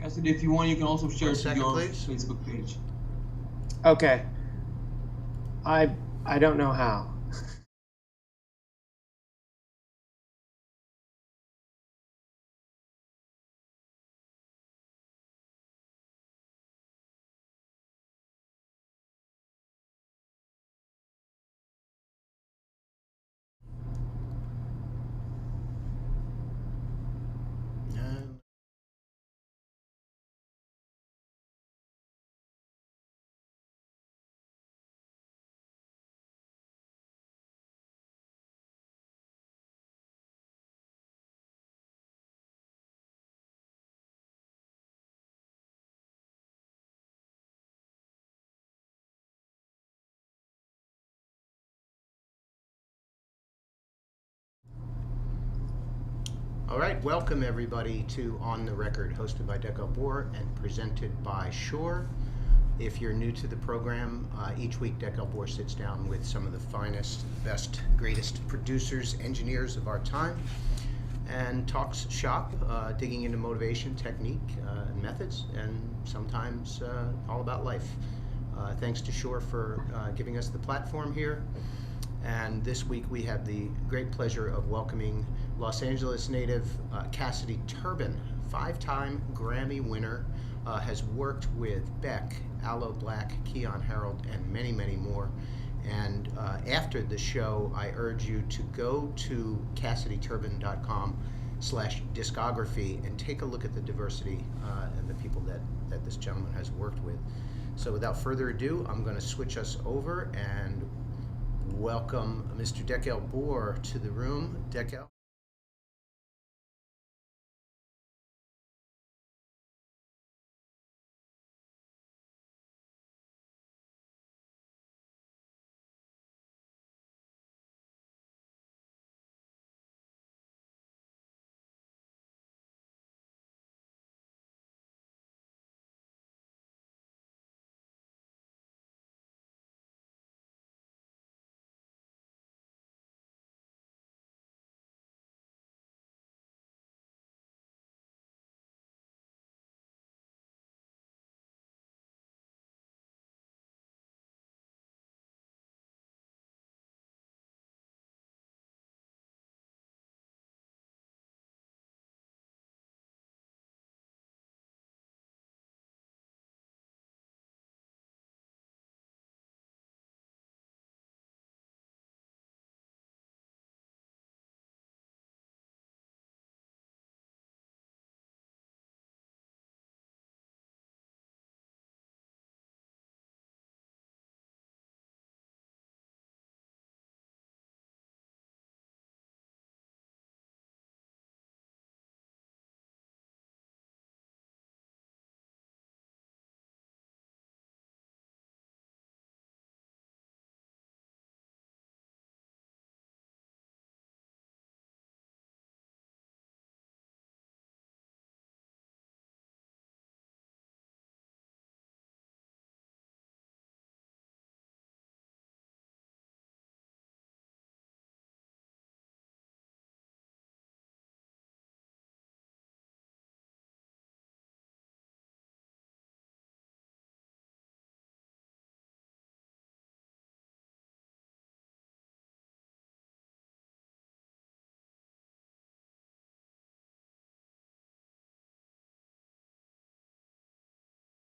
said if you want, you can also share it to your please. Facebook page. Okay. I don't know how. All right, welcome everybody to On the Record, hosted by Dekel Bor and presented by Shure. If you're new to the program, each week Dekel Bor sits down with some of the finest, best, greatest producers, engineers of our time, and talks shop, digging into motivation, technique, and methods, and sometimes all about life. Thanks to Shure for giving us the platform here. And this week we have the great pleasure of welcoming Los Angeles native Cassidy Turbin, 5-time Grammy winner, has worked with Beck, Aloe Blacc, Keyon Harrold, and many, many more. And after the show, I urge you to go to CassidyTurbin.com/discography and take a look at the diversity and the people that this gentleman has worked with. So without further ado, I'm going to switch us over and welcome Mr. Dekel Bor to the room. Dekel.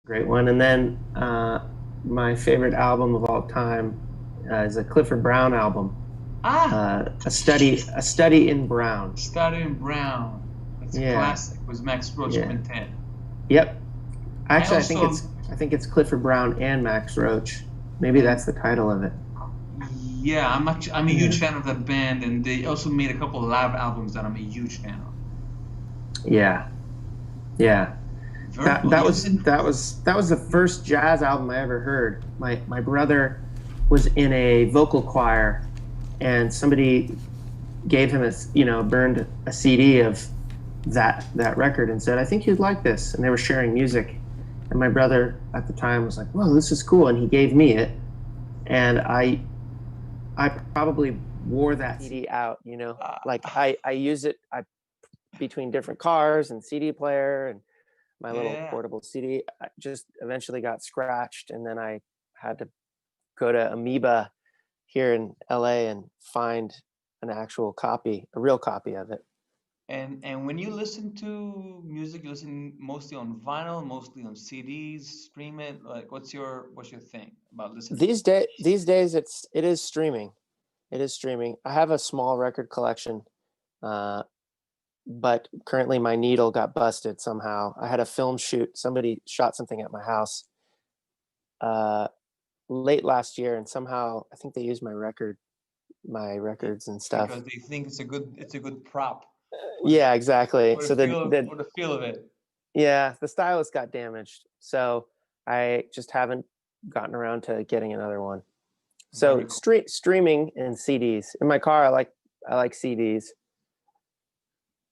Great one. And then my favorite album of all time is a Clifford Brown album. A study in Brown. Study in Brown. That's a classic. It was Max Roach Quintet. Yep. Actually, I think it's Clifford Brown and Max Roach. Maybe that's the title of it. Yeah, I'm a huge fan of that band, and they also made a couple of live albums that I'm a huge fan of. Yeah. That was the first jazz album I ever heard. My brother was in a vocal choir, and somebody gave him burned a CD of that record and said, "I think you'd like this." And they were sharing music, and my brother at the time was like, "Whoa, this is cool," and he gave me it, and I probably wore that CD out. Like I use it between different cars and CD player, and my little Yeah. portable CD. I just eventually got scratched, and then I had to go to Amoeba here in LA and find an actual copy, a real copy of it. And when you listen to music, you listen mostly on vinyl, mostly on CDs, stream it. Like, what's your thing about listening? These days it is streaming. It is streaming. I have a small record collection, but currently my needle got busted somehow. I had a film shoot. Somebody shot something at my house late last year, and somehow I think they used my records and stuff. Because they think it's a good prop Yeah, exactly. for the So for the feel of it. yeah, the stylus got damaged. So I just haven't gotten around to getting another one. So Very cool. streaming and CDs. In my car, I like CDs,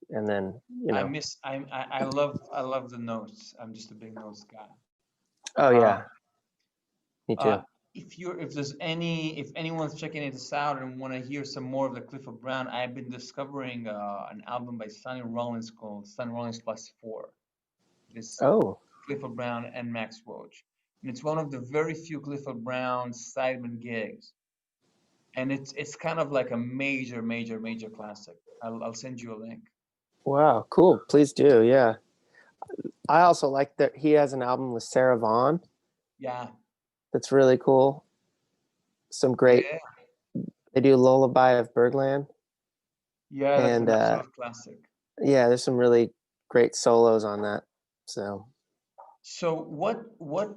and then I love the notes. I'm just a big notes guy. oh Uh, yeah, me uh, too. if anyone's checking this out and want to hear some more of the Clifford Brown, I've been discovering an album by Sonny Rollins called Sonny Rollins Plus Four. This Oh Clifford Brown and Max Roach, and it's one of the very few Clifford Brown sideman gigs, and it's kind of like a major, major, major classic. I'll send you a link. wow, cool. Please do. Yeah, I also like that he has an album with Sarah Vaughan Yeah, that's really cool. Some great. yeah, They do Lullaby of Birdland, yeah. That's and an absolute classic. yeah, there's some really great solos on that. So So what was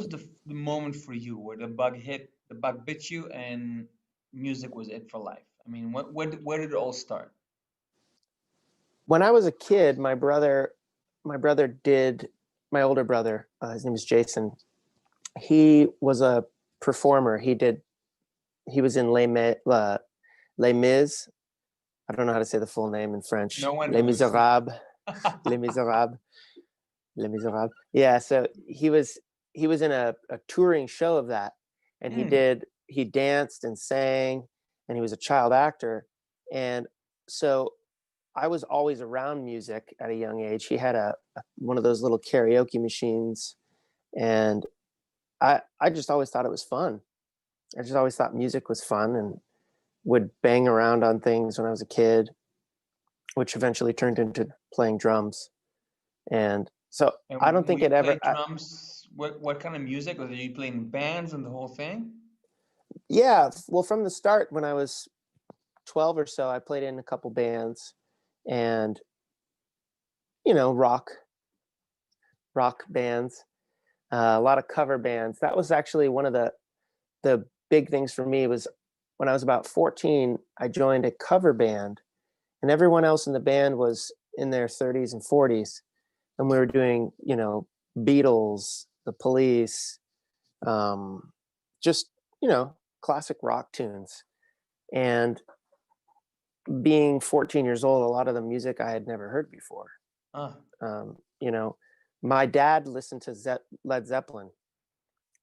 the moment for you where the bug bit you, and music was it for life? I mean, where did it all start? when I was a kid, my brother did, my older brother, his name is Jason. He was a performer. He was in Les Mis. I don't know how to say the full name in French. No one Les knows. Miserables. Les Miserables. Les Miserables. Yeah, so he was in a touring show of that, and Hmm. he danced and sang, and he was a child actor, and so I was always around music at a young age. He had one of those little karaoke machines, and I just always thought it was fun. I just always thought music was fun, and would bang around on things when I was a kid, which eventually turned into playing drums. And so And I don't when think you it play ever. drums, what kind of music? Or are you playing bands and the whole thing? Yeah, well, from the start, when I was 12 or so, I played in a couple bands, and rock bands, a lot of cover bands. That was actually one of the big things for me. Was when I was about 14, I joined a cover band, and everyone else in the band was in their 30s and 40s, and we were doing Beatles, The Police, just classic rock tunes. And being 14 years old, a lot of the music I had never heard before. Ah, Um, you know, my dad listened to Led Zeppelin,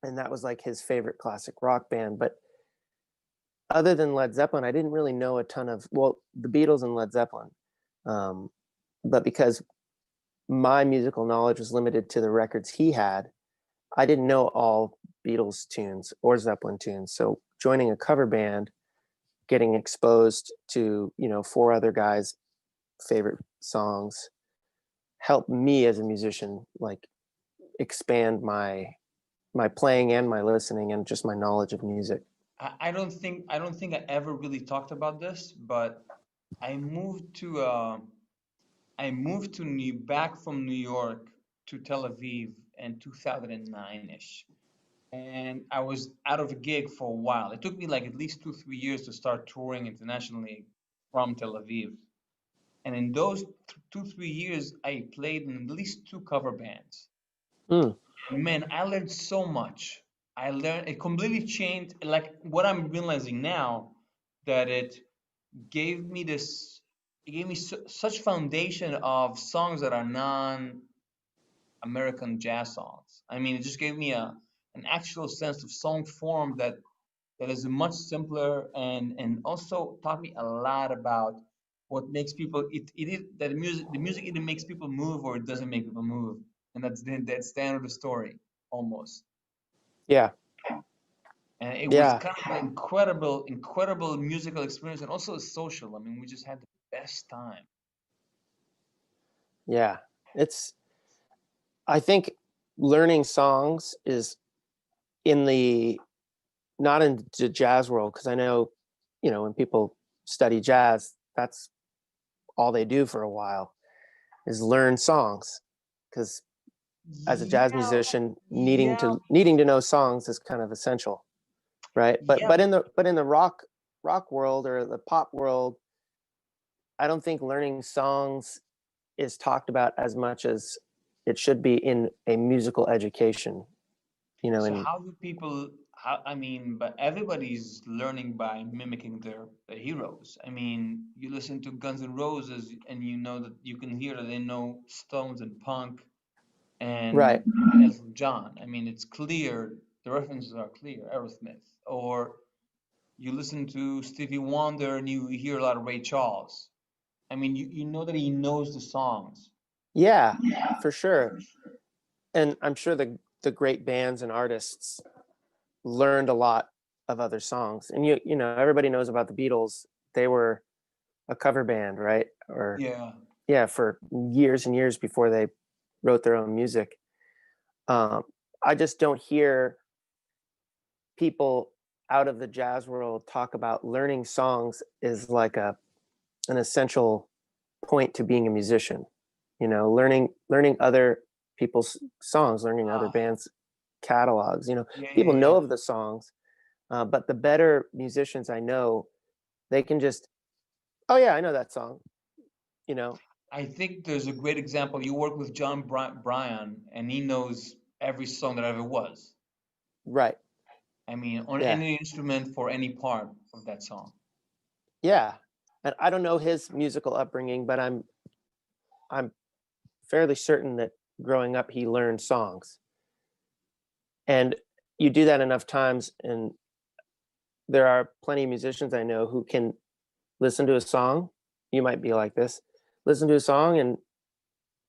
and that was like his favorite classic rock band. But other than Led Zeppelin, I didn't really know a ton of, well, the Beatles and Led Zeppelin. Um, but because my musical knowledge was limited to the records he had, I didn't know all Beatles tunes or Zeppelin tunes. So joining a cover band, getting exposed to, four other guys' favorite songs helped me as a musician, like expand my playing and my listening and just my knowledge of music. I don't think I ever really talked about this, but I moved to uh, back from New York to Tel Aviv in 2009-ish. And I was out of a gig for a while. It took me like at least 2, 3 years to start touring internationally from Tel Aviv. And in those 2, 3 years, I played in at least two cover bands. Mm. And man, I learned so much. I learned it completely changed. Like what I'm realizing now, that gave me this, it gave me such foundation of songs that are non-American jazz songs. I mean, it just gave me an actual sense of song form that is much simpler, and also taught me a lot about what makes people it is that the music either makes people move or it doesn't make people move, and that's the end of the story almost. Yeah. And it was Yeah. kind of an incredible musical experience and also social. I mean, we just had the best time. Yeah. It's, I think learning songs is in the, not in the jazz world, because I know, when people study jazz, that's all they do for a while is learn songs. Because as a jazz Yeah, musician, needing yeah, to needing to know songs is kind of essential, right? But yeah. but in the rock world or the pop world, I don't think learning songs is talked about as much as it should be in a musical education. So In how do people? How I mean, but everybody's learning by mimicking their heroes. I mean, you listen to Guns N' Roses, and you know that you can hear that they know Stones and punk and right, Elton John. I mean, it's clear. The references are clear. Aerosmith, or you listen to Stevie Wonder, and you hear a lot of Ray Charles. I mean, you know that he knows the songs. yeah, for sure. And I'm sure the great bands and artists learned a lot of other songs. And everybody knows about the Beatles. They were a cover band, right? Or Yeah. yeah, for years and years before they wrote their own music. Um, I just don't hear people out of the jazz world talk about learning songs is like an essential point to being a musician. Learning other people's songs, learning other Ah, bands' catalogs. yeah, yeah, People yeah. know of the songs, but the better musicians I know, they can just, oh yeah, I know that song. You know, I think there's a great example. You work with John Bryan, and he knows every song that ever was. right? I mean, on Yeah, any instrument for any part of that song. yeah. And I don't know his musical upbringing, but I'm fairly certain that growing up he learned songs. And you do that enough times, and there are plenty of musicians I know who can listen to a song. You might be like this. Listen to a song, and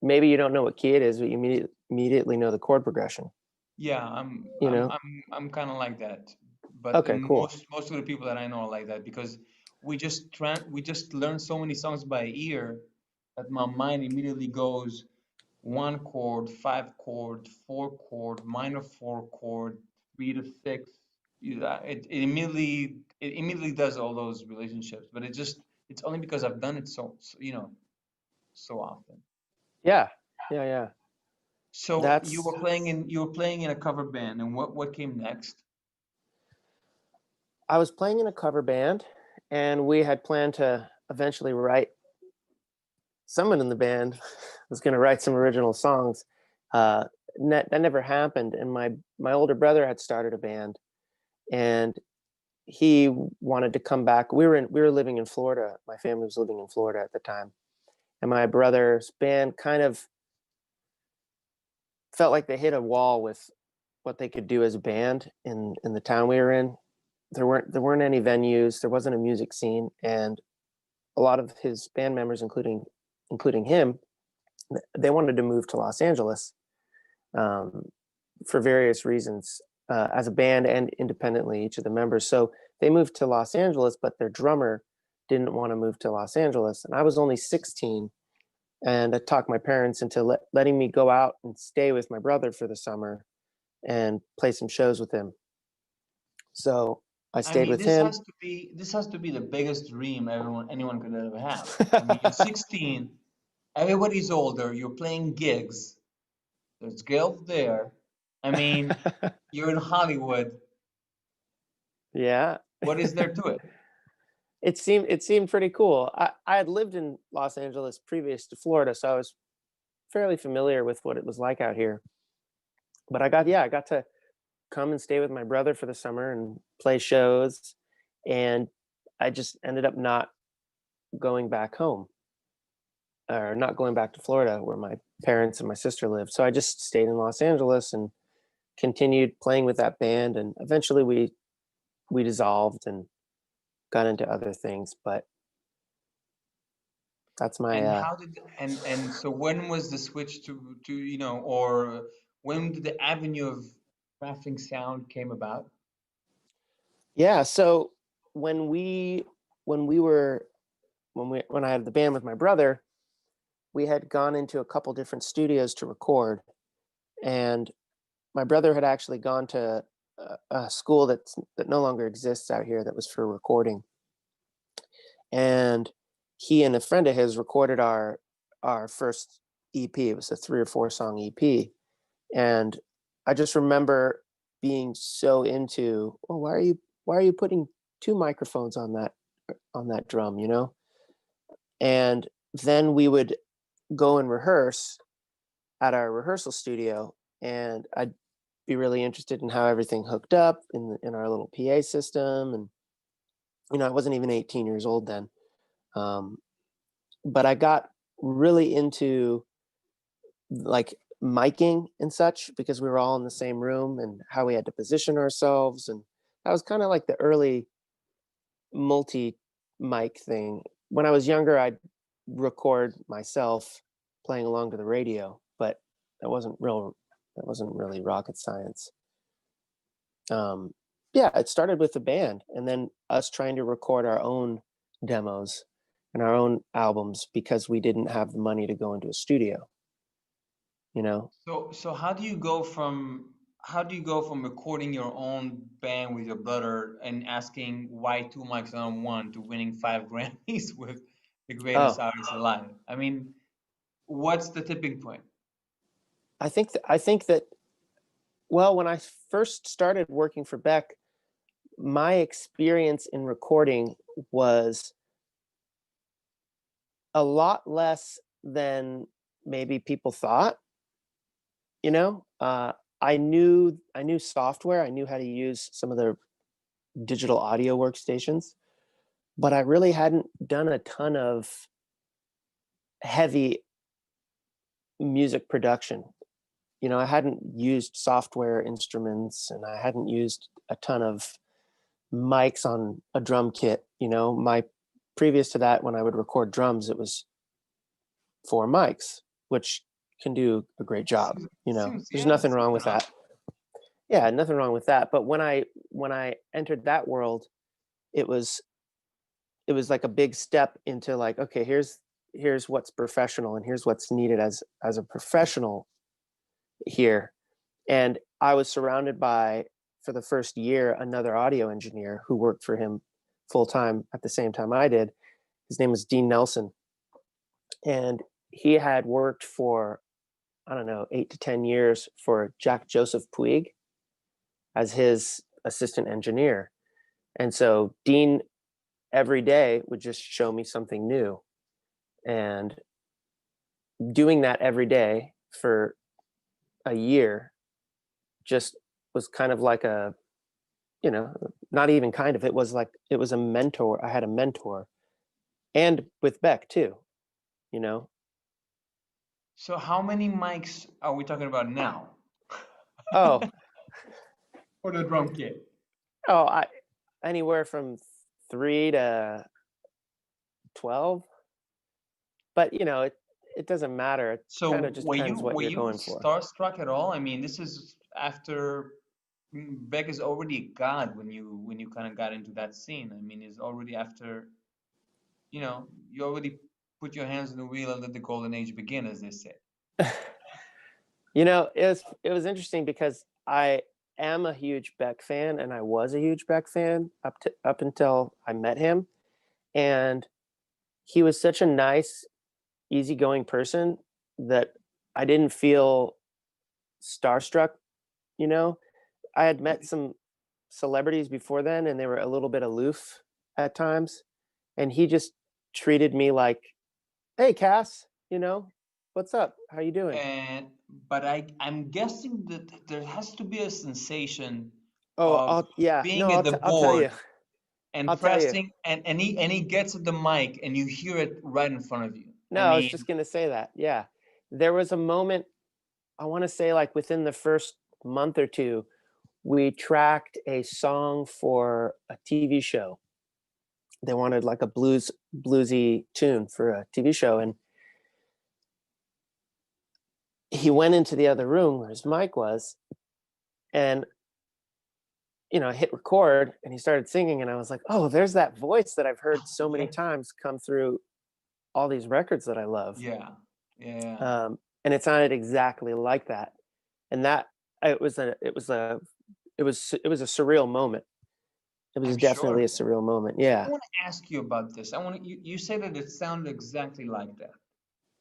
maybe you don't know what key it is, but you immediately know the chord progression. Yeah, You know? I'm kind of like that. But Okay, and cool. most of the people that I know are like that because we just learn so many songs by ear that my mind immediately goes one chord, five chord, four chord, minor four chord, 3 to 6. It immediately does all those relationships, but it's only because I've done it so often. Yeah, yeah, yeah. So That's you were playing in a cover band, and what came next? I was playing in a cover band, and we had planned to eventually write. Someone in the band was going to write some original songs. Uh, that never happened, and my older brother had started a band, and he wanted to come back. We were living in Florida. My family was living in Florida at the time, and my brother's band kind of felt like they hit a wall with what they could do as a band in the town we were in. There weren't any venues. There wasn't a music scene, and a lot of his band members, including him, they wanted to move to Los Angeles um, for various reasons, as a band and independently, each of the members. So they moved to Los Angeles, but their drummer didn't want to move to Los Angeles, and I was only 16. And I talked my parents into letting me go out and stay with my brother for the summer and play some shows with him. So I I stayed mean, with him. this has to be the biggest dream anyone could ever have. I mean, you're 16, everybody's older, you're playing gigs, there's girls there. I mean, you're in Hollywood. Yeah, What is there to it? it seemed pretty cool. I had lived in Los Angeles previous to Florida, so I was fairly familiar with what it was like out here. But I got to come and stay with my brother for the summer and play shows, and I just ended up not going back home, or not going back to Florida where my parents and my sister lived. So I just stayed in Los Angeles and continued playing with that band, and eventually we dissolved and got into other things. But That's my And how did and so when was the switch to or when did the avenue of crafting sound came about? yeah. So when we when we were when I had the band with my brother, we had gone into a couple different studios to record, and my brother had actually gone to a school that no longer exists out here that was for recording, and he and a friend of his recorded our first EP. It was a 3 or 4 song EP, and I just remember being so into, oh, why are you putting 2 microphones on that drum, you know? And then we would go and rehearse at our rehearsal studio, and I'd be really interested in how everything hooked up in our little PA system. And I wasn't even 18 years old then, um, but I got really into like miking and such because we were all in the same room and how we had to position ourselves. And that was kind of like the early multi mic thing. When I was younger, I'd record myself playing along to the radio, but that wasn't really rocket science. Yeah, it started with the band and then us trying to record our own demos and our own albums because we didn't have the money to go into a studio, you know? So how do you go from recording your own band with your brother and asking why 2 mics on one to winning 5 Grammys with the greatest Oh, artist alive? I mean, what's the tipping point? I think that well, when I first started working for Beck, my experience in recording was a lot less than maybe people thought, you know? I knew software, I knew how to use some of the digital audio workstations, but I really hadn't done a ton of heavy music production. I hadn't used software instruments and I hadn't used a ton of mics on a drum kit. My previous to that, when I would record drums, it was 4 mics, which can do a great job. There's Yeah, nothing seems wrong with enough. that. Yeah, nothing wrong with that. But when I entered that world, it was it was like a big step into like, okay, here's what's professional and here's what's needed as a professional here. And I was surrounded by, for the first year, another audio engineer who worked for him full time at the same time I did. His name was Dean Nelson. And he had worked for, I don't know, 8 to 10 years for Jack Joseph Puig as his assistant engineer. And so Dean every day would just show me something new. And doing that every day for a year just was kind of like not even kind of, it was a mentor. I had a mentor, and with Beck too, you know. So how many mics are we talking about now Oh, for the drum kit? I anywhere from 3 to 12, but it doesn't matter. It kind So of just were you depends what were you're you going for. starstruck at all? I mean, this is after Beck is already a god when you kind of got into that scene. I mean, it's already after, you already put your hands on the wheel and let the golden age begin, as they say. It was interesting because I am a huge Beck fan, and I was a huge Beck fan up until I met him, and he was such a nice, easygoing person that I didn't feel starstruck. You know, I had met some celebrities before then, and they were a little bit aloof at times, and he just treated me like, "Hey, Cass, what's up? How you doing?" And but I'm guessing that there has to be a sensation Oh, of yeah, being no, at the I'll tell you. board and I'll tell you. pressing and he gets at the mic and you hear it right in front of you. No, I I was mean, just gonna say that. Yeah, there was a moment. I want to say like within the first month or two, we tracked a song for a TV show, They wanted like a bluesy tune for a TV show, and he went into the other room where his mic was, and hit record, and he started singing, and I was like, oh, there's that voice that I've heard so many Yeah. times come through all these records that I love. Yeah. Yeah. And it sounded exactly like that. And that it was a surreal moment. It was I'm sure. definitely a surreal moment. So I Yeah. want to ask you about this. You say that it sounded exactly like that.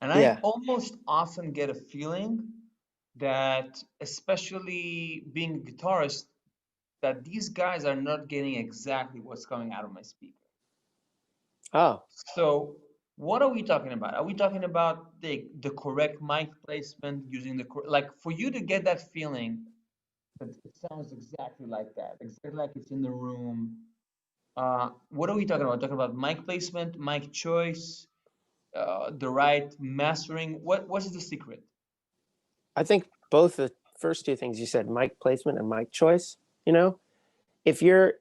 And I Yeah. almost often get a feeling that, especially being a guitarist, that these guys are not getting exactly what's coming out of my speaker. Oh, So what are we talking about? Are we talking about the correct mic placement, using like for you to get that feeling that it sounds exactly like that, exactly like it's in the room? What are we talking about? Talking about mic placement, mic choice, the right mastering. What's the secret? I think both the first two things you said, mic placement and mic choice, you know, if you're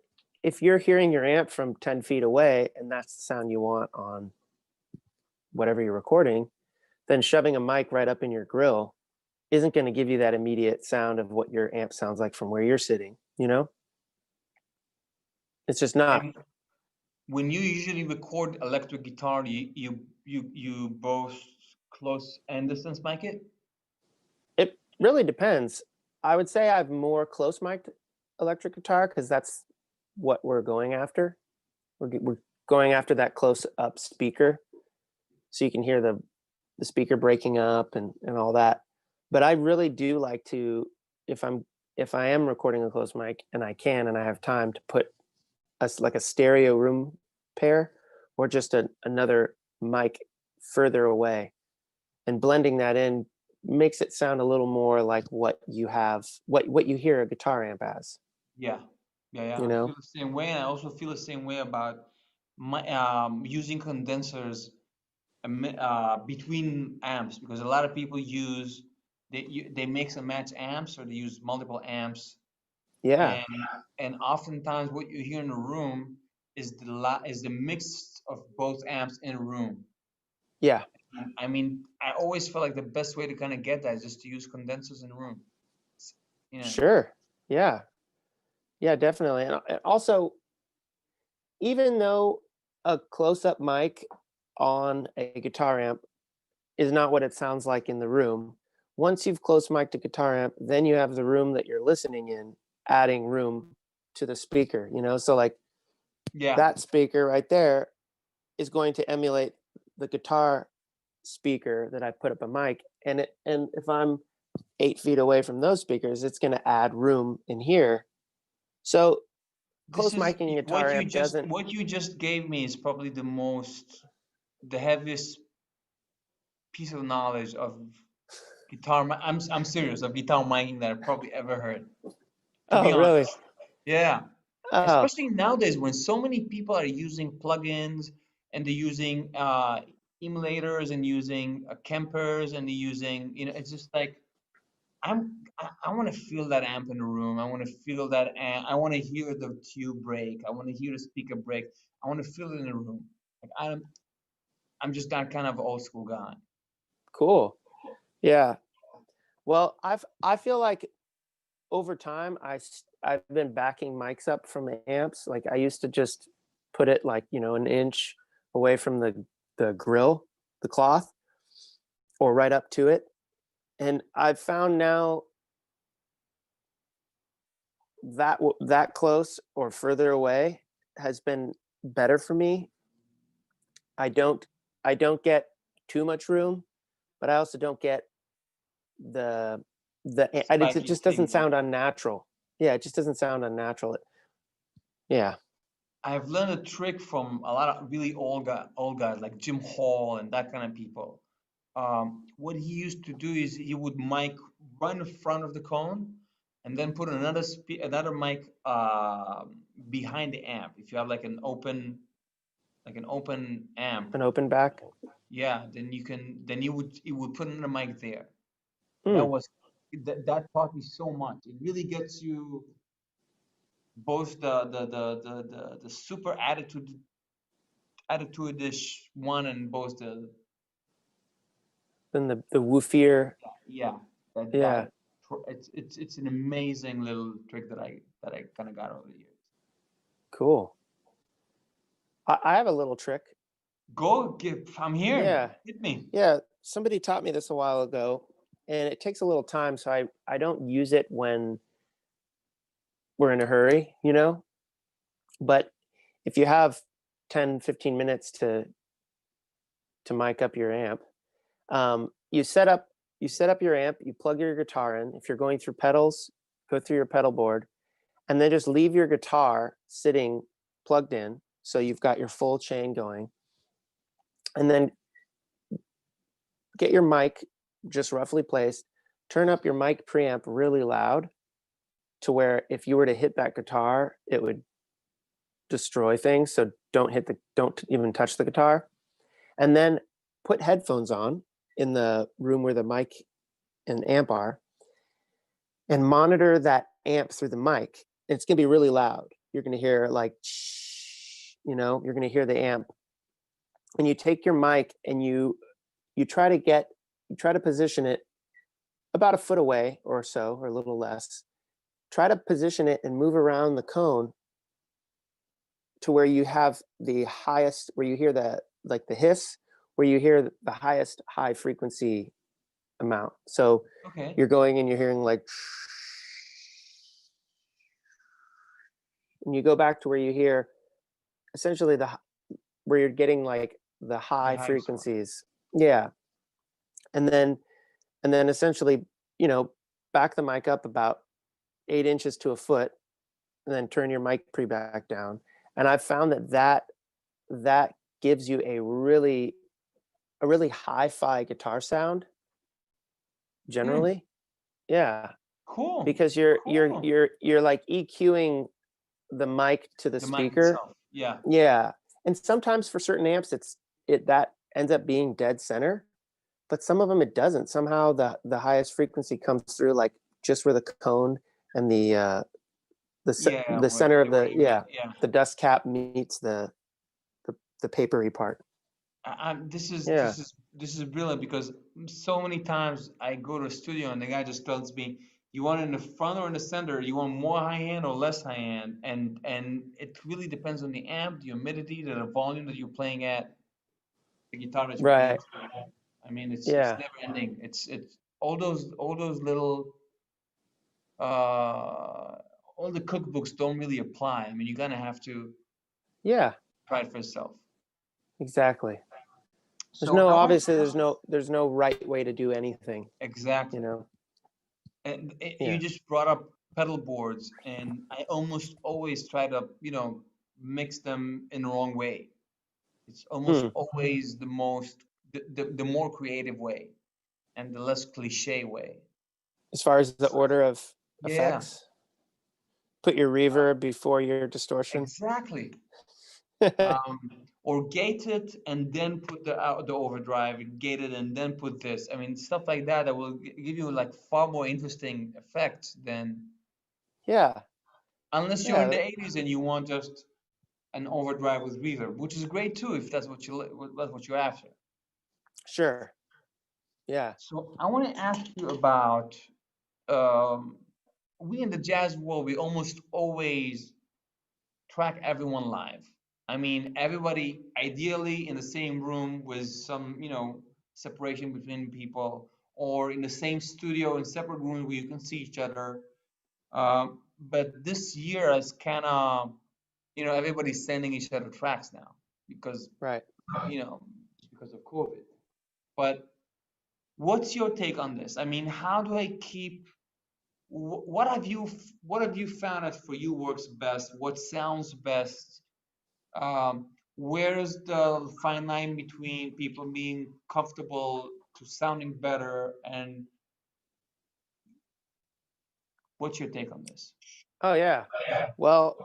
hearing your amp from 10 feet away and that's the sound you want on whatever you're recording, then shoving a mic right up in your grill isn't going to give you that immediate sound of what your amp sounds like from where you're sitting, It's just not. And when you usually record electric guitar, you both close and distance mic it? It really depends. I would say I have more close mic'd electric guitar because that's what we're going after. We're going after that close up speaker, so you can hear the speaker breaking up and all that. But I really do like to, if I am recording a close mic and I can and I have time, to put like a stereo room pair or just another mic further away, and blending that in makes it sound a little more like what you have, what you hear a guitar amp as. Yeah, yeah. You I know? feel the same way, and I also feel the same way about my using condensers between amps, because a lot of people use they mix and match amps, or they use multiple amps, Yeah, and oftentimes what you hear in a room is the mix of both amps in a room. yeah, And I mean, I always feel like the best way to kind of get that is just to use condensers in a room. It's- You know, sure, yeah, yeah, definitely. And also, even though a close-up mic on a guitar amp is not what it sounds like in the room, once you've close mic'd a guitar amp, then you have the room that you're listening in, adding room to the speaker. So like yeah. that speaker right there is going to emulate the guitar speaker that I put up a mic, and if I'm 8 feet away from those speakers, it's going to add room in here. So This close is micing a guitar amp doesn't. what you just gave me is probably the heaviest piece of knowledge of I'm serious, of guitar miking that I've probably ever heard. To be Oh, really? honest, yeah. Oh, Especially nowadays when so many people are using plugins, and they're using emulators, and using Kempers, and they're using, it's just like I want to feel that amp in the room. I want to feel that amp. I want to hear the tube break. I want to hear the speaker break. I want to feel it in the room. Like I'm just that kind of old school guy. cool. Yeah. Well, I feel like over time I've been backing mics up from amps. Like I used to just put it like, an inch away from the grill, the cloth, or right up to it. And I've found now that that close or further away has been better for me. I don't get too much room, but I also don't get the it Spiky just doesn't signal. sound unnatural. Yeah, it just doesn't sound unnatural. Yeah. I've learned a trick from a lot of really old guys like Jim Hall and that kind of people. What he used to do is he would mic right in front of the cone, and then put another mic behind the amp. If you have like an open amp, An open back. yeah, then you would put another mic there. Hmm. That was that taught me so much. It really gets you both the super attitude added to a dish one and both the Then the woofier. yeah that Yeah. it's an amazing little trick that I kind of got over the years. Cool. I have a little trick. Go give. I'm here. Yeah. Hit me. Yeah. Somebody taught me this a while ago, and it takes a little time, so I don't use it when we're in a hurry, you know? But if you have 10, 15 minutes to mic up your amp, you set up your amp, you plug your guitar in. If you're going through pedals, go through your pedal board, and then just leave your guitar sitting plugged in, so you've got your full chain going. And then get your mic just roughly placed, turn up your mic preamp really loud to where if you were to hit that guitar, it would destroy things. So don't even touch the guitar. And then put headphones on in the room where the mic and amp are, and monitor that amp through the mic. It's gonna be really loud. You're gonna hear like, you're gonna hear the amp. And you take your mic and you try to position it about a foot away or so, or a little less. Try to position it and move around the cone to where you have the highest, where you hear the hiss, where you hear the highest high frequency amount. So Okay. you're going and you're hearing like, and you go back to where you hear essentially where you're getting like the high frequencies. Yeah. And then essentially, back the mic up about 8 inches to a foot, and then turn your mic pre back down. And I've found that gives you a really hi-fi guitar sound generally. Yeah. Cool. Because you're like EQing the mic to the speaker. Yeah. Yeah. And sometimes for certain amps that ends up being dead center, but some of them it doesn't. Somehow the highest frequency comes through like just where the cone and the center of the dust cap meets the papery part. This is brilliant, because so many times I go to a studio and the guy just tells me, you want it in the front or in the center, you want more high end or less high end, and it really depends on the amp, the humidity, the volume that you're playing at, the guitar that you're playing. I mean, it's never ending. It's all those little all the cookbooks don't really apply. I mean, you're gonna have to try it for yourself. Exactly. There's no right way to do anything. Exactly. And you just brought up pedal boards, and I almost always try to, mix them in the wrong way. It's almost always the more creative way and the less cliche way. As far as the order of effects? Put your reverb before your distortion. Exactly. Or gate it and then put the overdrive, gate it and then put this. I mean, stuff like that will give you like far more interesting effects than. Yeah. Unless you're in the 80s and you want just an overdrive with reverb, which is great too if that's what you're after. Sure. Yeah. So I want to ask you about we in the jazz world, we almost always track everyone live. I mean, everybody ideally in the same room with some, separation between people, or in the same studio in separate rooms where you can see each other. But this year is kind of, everybody's sending each other tracks now because, because of COVID. But what's your take on this? I mean, how do I keep? What have you found that for you works best? What sounds best? Where's the fine line between people being comfortable to sounding better, and what's your take on this? Oh yeah. Well,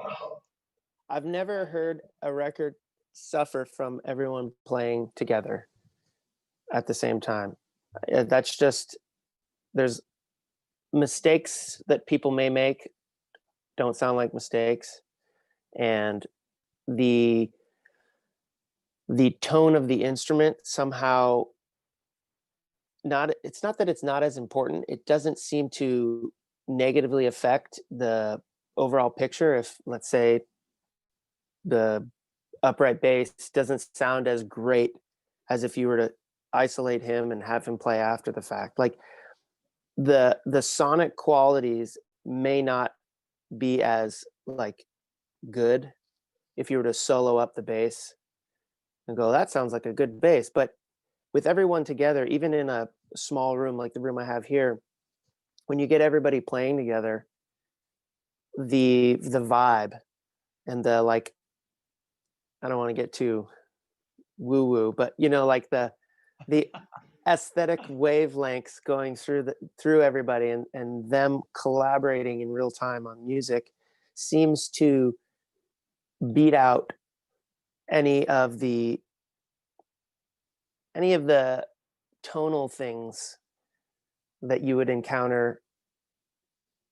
I've never heard a record suffer from everyone playing together at the same time. That's just, there's mistakes that people may make don't sound like mistakes, and the the tone of the instrument somehow it's not that it's not as important. It doesn't seem to negatively affect the overall picture. If, let's say, the upright bass doesn't sound as great as if you were to isolate him and have him play after the fact. Like the sonic qualities may not be as like good if you were to solo up the bass and go, that sounds like a good bass. But with everyone together, even in a small room like the room I have here, when you get everybody playing together, the vibe and the, like, I don't want to get too woo woo, but like the aesthetic wavelengths going through everybody, and them collaborating in real time on music seems to beat out any of the tonal things that you would encounter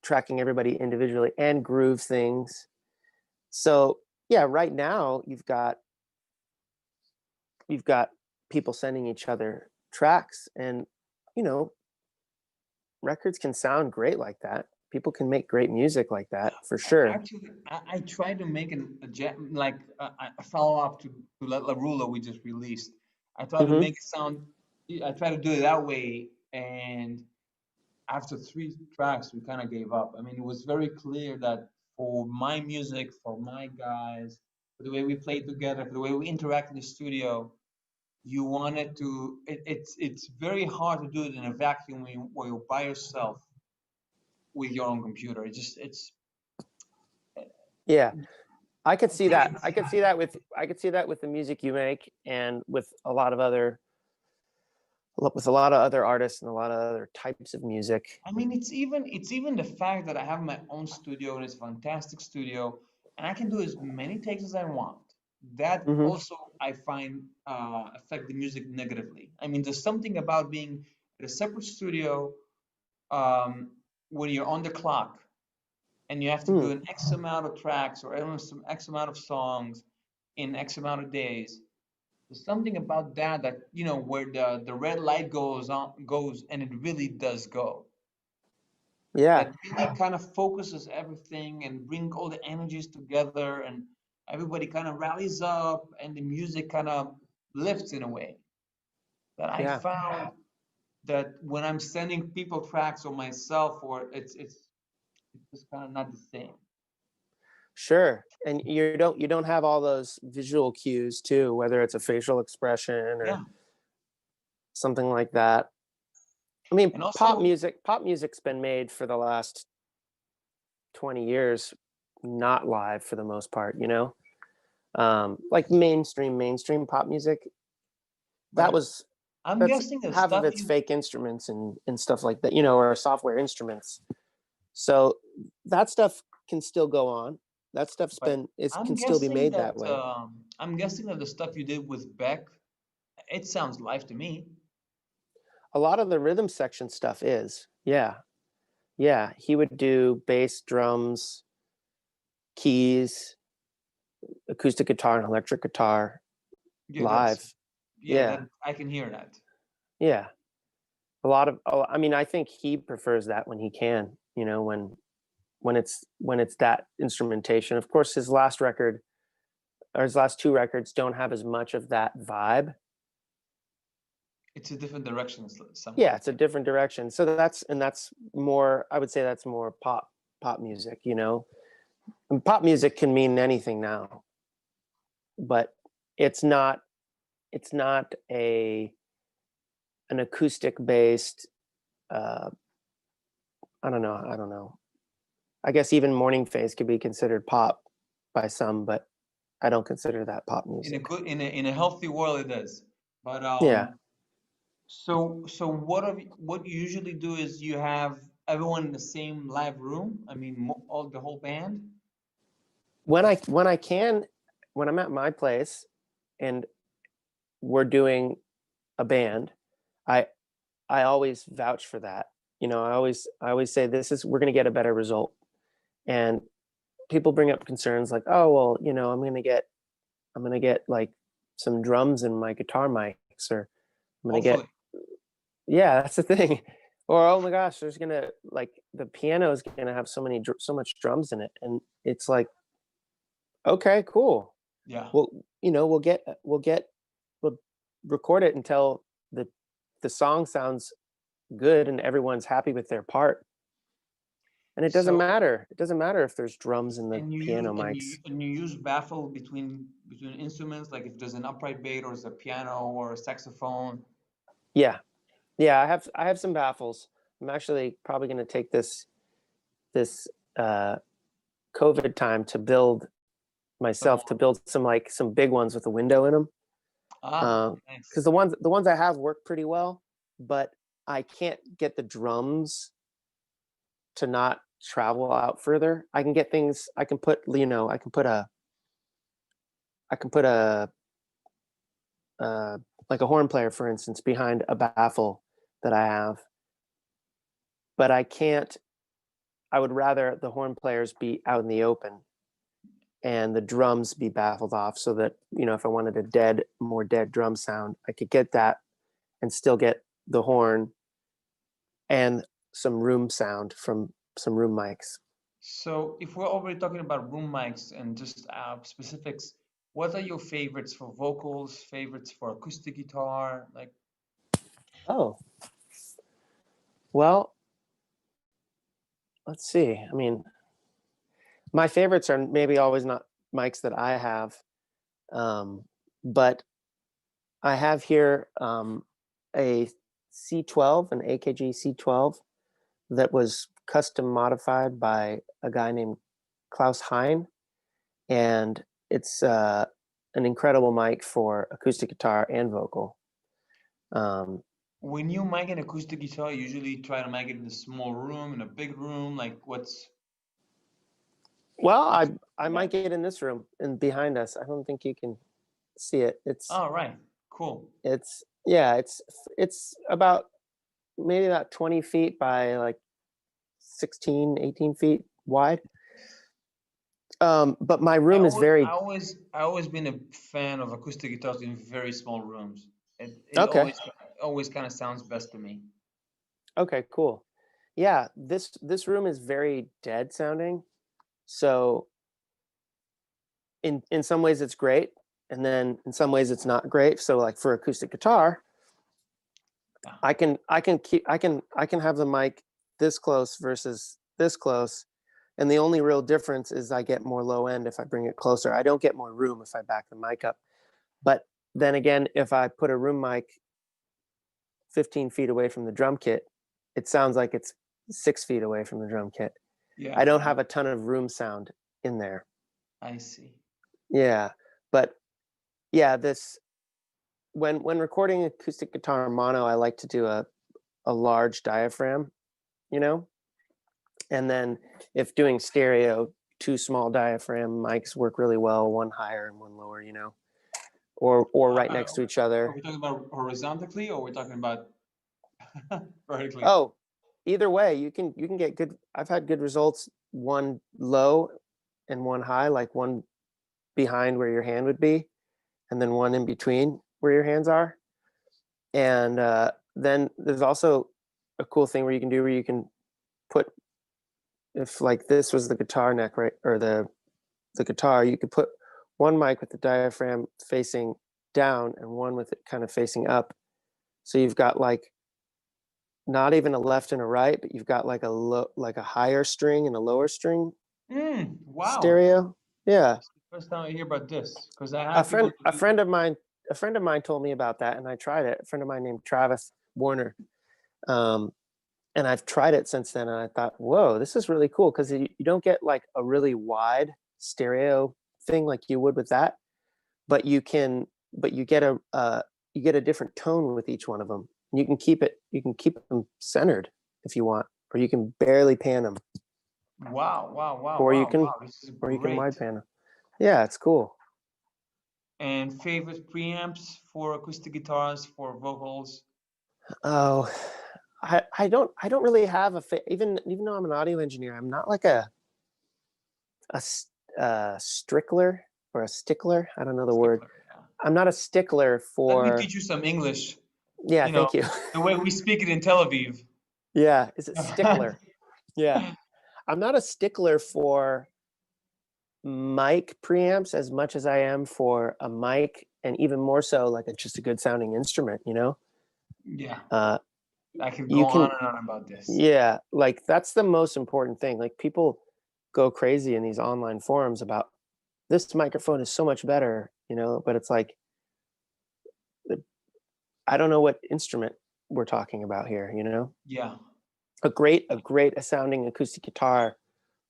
tracking everybody individually, and groove things. So yeah, right now you've got people sending each other tracks, and records can sound great like that. People can make great music like that, for sure. Actually, I tried to make like a follow up to La Rula we just released. I tried to Mm-hmm. make it sound. I tried to do it that way, and after 3 tracks, we kind of gave up. I mean, it was very clear that for my music, for my guys, for the way we played together, for the way we interact in the studio, you wanted to. It's very hard to do it in a vacuum where you're by yourself with your own computer. It's Yeah, I could I see think that. it's. I could see that with the music you make, and with a lot of other artists and a lot of other types of music. I mean, it's even the fact that I have my own studio and it's a fantastic studio, and I can do as many takes as I want. That Mm-hmm. also I find affect the music negatively. I mean, there's something about being at a separate studio um, when you're on the clock and you have to do Mm. an X amount of tracks or some X amount of songs in X amount of days. There's something about that where the red light goes and it really does go. Yeah, That really kind of focuses everything and bring all the energies together, and everybody kind of rallies up and the music kind of lifts in a way that I yeah, found that when I'm sending people tracks or myself, or it's just kind of not the same. sure. And you don't have all those visual cues too, whether it's a facial expression or Yeah. something like that. I mean, And pop also, music's been made for the last 20 years, not live for the most part, like mainstream pop music. That but was I'm that's guessing the half of stuff it's you fake instruments and stuff like that, or software instruments. So that stuff can still go on. That stuff's but can still be made that way. I'm guessing that the stuff you did with Beck, it sounds live to me. A lot of the rhythm section stuff is, yeah. Yeah, he would do bass, drums, keys, acoustic guitar, and electric guitar Yeah, live. that Yeah, I can hear that. yeah. I mean, I think he prefers that when he can, when it's that instrumentation. Of course, his last record, or his last 2 records, don't have as much of that vibe. It's a different direction Yeah, somehow. it's a different direction. So that's more, I would say that's more pop music, And pop music can mean anything now, but it's not a an acoustic based uh I don't know. I guess even Morning Phase could be considered pop by some, but I don't consider that pop In a music. good in a healthy world, it is. But Yeah. so what you usually do is you have everyone in the same live room. I mean, all the whole band. When I'm at my place and we're doing a band, I I always vouch for that. I always say we're going to get a better result. And people bring up concerns like, oh well, I'm going to get like some drums in my guitar mics, or I'm gonna Hopefully. yeah, that's the thing. Or oh my gosh, there's gonna like the piano is gonna have so much drums in it, and it's like, okay, cool. Yeah. Well, we'll record it until the song sounds good and everyone's happy with their part. And it doesn't So matter. It doesn't matter if there's drums in the and you use piano mics. and you use baffle between instruments, like if there's an upright bass or it's a piano or a saxophone. Yeah. Yeah, I have some baffles. I'm actually probably going to take this COVID time to build myself to build some big ones with a window in them. Nice. Because the ones I have work pretty well, but I can't get the drums to not travel out further. I can get things. I can put a like a horn player, for instance, behind a baffle that I have, but I can't. I would rather the horn players be out in the open and the drums be baffled off, so that if I wanted a more dead drum sound, I could get that and still get the horn and some room sound from some room mics. So if we're already talking about room mics and just specifics, what are your favorites for vocals, favorites for acoustic guitar? Like, Oh, well, let's see. I mean, my favorites are maybe always not mics that I have, but I have here a C12, an AKG C12 that was custom modified by a guy named Klaus Hein, and it's an incredible mic for acoustic guitar and vocal. when you mic an acoustic guitar, you usually try to mic it in a small room, in a big room. Like, Well, I might get in this room and behind us. I don't think you can see it. Oh, right, cool. It's about maybe about 20 feet by like 16, 18 feet wide. But my room is very I always been a fan of acoustic guitars in very small rooms. It okay. always kind of sounds best to me. Okay, cool. Yeah, this room is very dead sounding. So in some ways it's great, and then in some ways it's not great. So like for acoustic guitar, I can have the mic this close versus this close, and the only real difference is I get more low end if I bring it closer. I don't get more room if I back the mic up. But then again, if I put a room mic 15 feet away from the drum kit, it sounds like it's 6 feet away from the drum kit. Yeah. I don't have a ton of room sound in there. I see. Yeah, but yeah, when recording acoustic guitar mono, I like to do a large diaphragm, and then if doing stereo, 2 small diaphragm mics work really well, one higher and one lower, or right next to each other. Are we talking about horizontally, or are we talking about vertically? Oh, either way, you can get good. I've had good results. One low and one high, like one behind where your hand would be, and then one in between where your hands are. And then there's also a cool thing where you can put, if like this was the guitar neck, right, or the guitar, you could put one mic with the diaphragm facing down and one with it kind of facing up. So you've got like not even a left and a right, but you've got like a higher string and a lower string Wow. stereo. Yeah. It's the first time I hear about this, because I A have friend of mine told me about that, and I tried it. A friend of mine named Travis Warner. And I've tried it since then, and I thought, whoa, this is really cool, because you don't get like a really wide stereo thing like you would with that, but you get a different tone with each one of them. You can keep them centered if you want, or you can barely pan them. Wow. This is or you can great. wide pan them. Yeah, it's cool. And favorite preamps for acoustic guitars, for vocals? Oh, I don't really have even though I'm an audio engineer, I'm not like a strickler or a stickler. I don't know the word. not a stickler Let me for. teach you some English. Yeah, You know, thank you. the way we speak it in Tel Aviv. Yeah, is it stickler? Yeah, I'm not a stickler for mic preamps as much as I am for a mic, and even more so like just a good sounding instrument. Yeah, Uh, I could go you on can, and on about this. yeah, like that's the most important thing. Like people go crazy in these online forums about this microphone is so much better, but it's like I don't know what instrument we're talking about here. Yeah, A great sounding acoustic guitar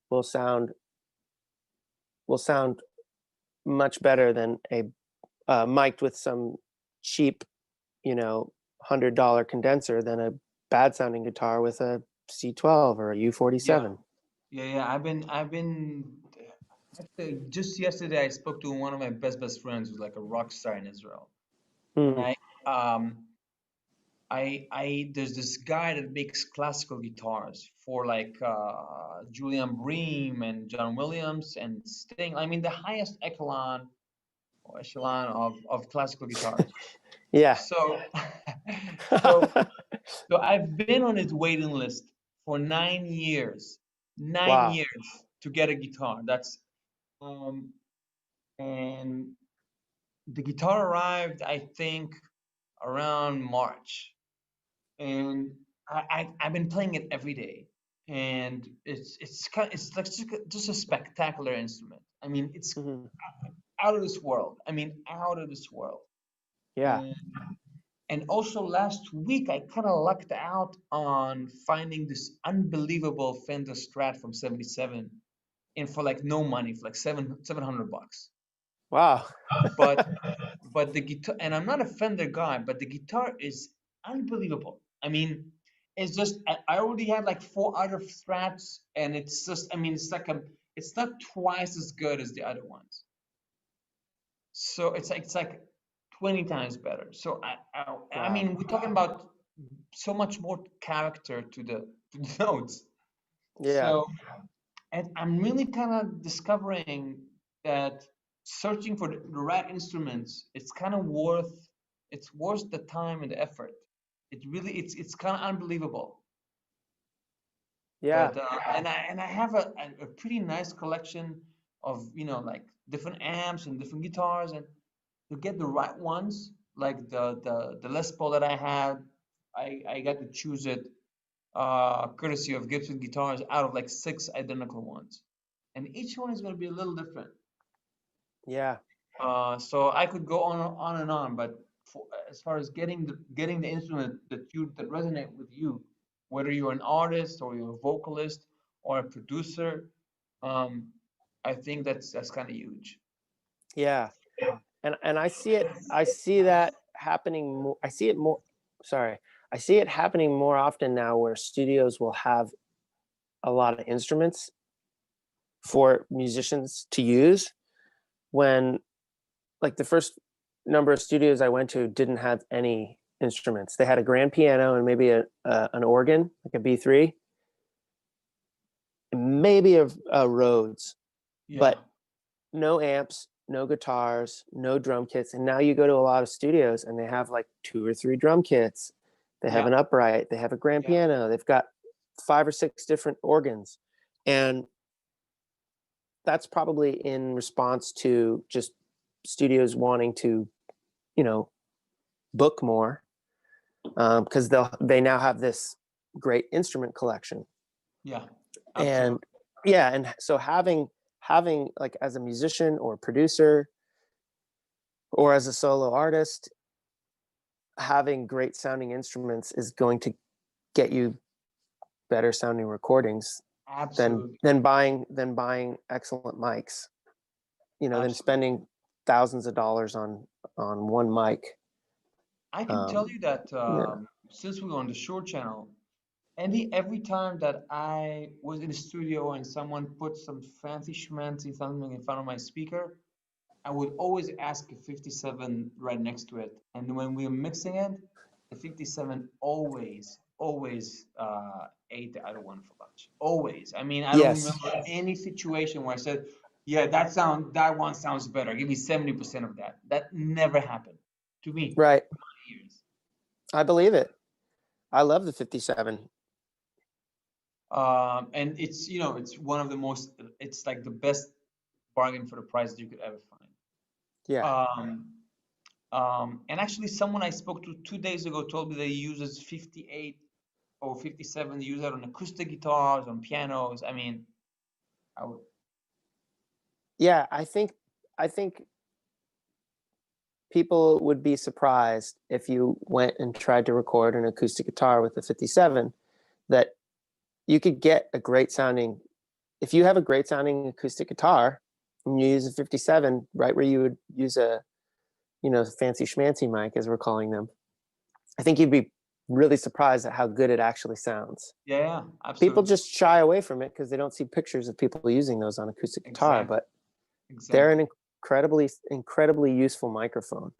will sound much better than a mic'd with some cheap, $100 condenser than a bad sounding guitar with a C12 or a yeah, U47. yeah. I've been. Actually, just yesterday, I spoke to one of my best friends who's like a rock star in Israel, and Mm. um, there's this guy that makes classical guitars for like Julian Bream and John Williams and Sting. I mean, the highest echelon of classical guitars. Yeah. So, so, so I've been on his waiting list for 9 years, nine Wow. years to get a guitar. That's um, and the guitar arrived, I think, around March, and I've been playing it every day, and it's like just a spectacular instrument. I mean, it's Mhm. out of this world. I mean, out of this world. Yeah. And also last week I kind of lucked out on finding this unbelievable Fender Strat from '77, and for like no money, for like $700. Wow. But the guitar, and I'm not a Fender guy, but the guitar is unbelievable. I mean, it's just I already had like four other Strats, and it's just, I mean, it's not twice as good as the other ones. So it's like 20 times better. So I Wow. mean, we're talking about so much more character to the notes. Yeah. So, and I'm really kind of discovering that searching for the right instruments, it's worth the time and the effort. It's kind of unbelievable. Yeah. But and I have a pretty nice collection of, like different amps and different guitars, and to get the right ones, like the Les Paul that I had, I got to choose it courtesy of Gibson Guitars out of like six identical ones, and each one is going to be a little different. Yeah. So I could go on and on, but as far as getting the instrument that resonate with you, whether you're an artist or you're a vocalist or a producer, um, I think that's kind of huge. Yeah. And I see that happening more. I see it more. Sorry. I see it happening more often now where studios will have a lot of instruments for musicians to use when like the first number of studios I went to didn't have any instruments. They had a grand piano and maybe an organ, like a B3, and maybe a Rhodes, Yeah, but no amps, no guitars, no drum kits. And now you go to a lot of studios and they have like 2 or 3 drum kits. They have yeah, an upright, they have a grand yeah, piano, they've got 5 or 6 different organs. And that's probably in response to just studios wanting to, you know, book more because they now have this great instrument collection. yeah, And absolutely. yeah, and so having like as a musician or producer or as a solo artist, having great sounding instruments is going to get you better sounding recordings than Absolutely. than buying excellent mics, than Absolutely. spending thousands of dollars on one mic. I can tell um you that yeah. since we were on the short channel, every time that I was in the studio and someone put some fancy schmancy something in front of my speaker, I would always ask a 57 right next to it. And when we were mixing it, the 57 always ate the other one for lunch. Always. I mean, I don't Yes. remember any situation where I said, Yeah, that one sounds better. Give me 70% of that. That never happened to me. Right. In my ears. I believe it. I love the 57. And it's it's one of the most. It's like the best bargain for the price that you could ever find. Yeah. And actually, someone I spoke to 2 days ago told me that he uses 58 or 57. They use that on acoustic guitars, on pianos. I mean, I would. Yeah, I think people would be surprised if you went and tried to record an acoustic guitar with a 57 that you could get a great sounding. If you have a great sounding acoustic guitar and you use a 57 right where you would use a fancy schmancy mic, as we're calling them, I think you'd be really surprised at how good it actually sounds. Yeah, People absolutely. just shy away from it because they don't see pictures of people using those on acoustic guitar, Exactly. but they're Exactly. an incredibly useful microphone.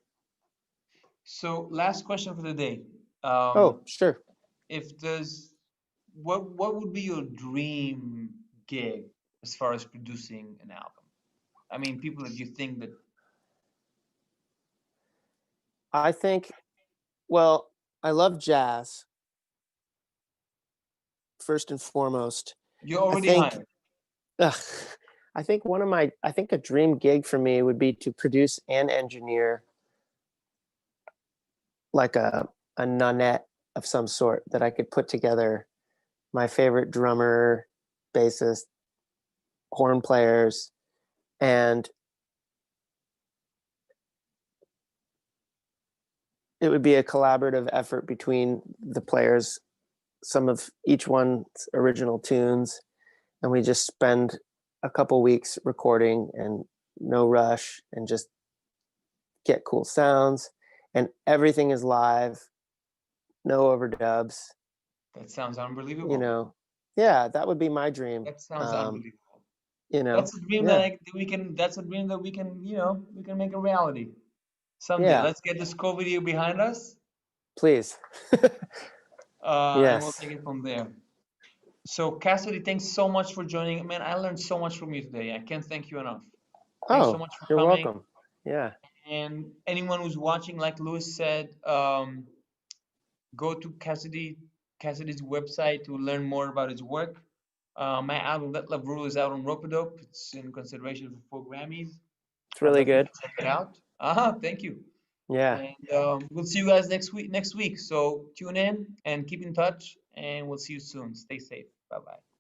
So, last question for the day. Oh, sure. If there's what would be your dream gig as far as producing an album? I mean, people that you think that I think, well, I love jazz first and foremost. you're I already think, hired. ugh, I think a dream gig for me would be to produce and engineer like a nonette of some sort that I could put together my favorite drummer, bassist, horn players, and it would be a collaborative effort between the players, some of each one's original tunes, and we just spend a couple weeks recording and no rush and just get cool sounds, and everything is live, no overdubs. That sounds You unbelievable. know, yeah, that would be my dream. That sounds unbelievable. You know, That's a dream yeah, that we can. That's a dream that we can. We can make a reality someday. yeah, Let's get this COVID year behind us, please. and we'll Yes. take it from there. So, Cassidy, thanks so much for joining. Man, I learned so much from you today. I can't thank you enough. Thanks so Oh, much for you're coming. welcome. Yeah. And anyone who's watching, like Lewis said, go to Cassidy's website to learn more about his work. My album Let Love Rule is out on Rope-a-Dope. It's in consideration for 4 Grammys. It's I'd really love you good. to check it out. Thank you. Yeah. And we'll see you guys next week. So tune in and keep in touch, and we'll see you soon. Stay safe. Bye bye.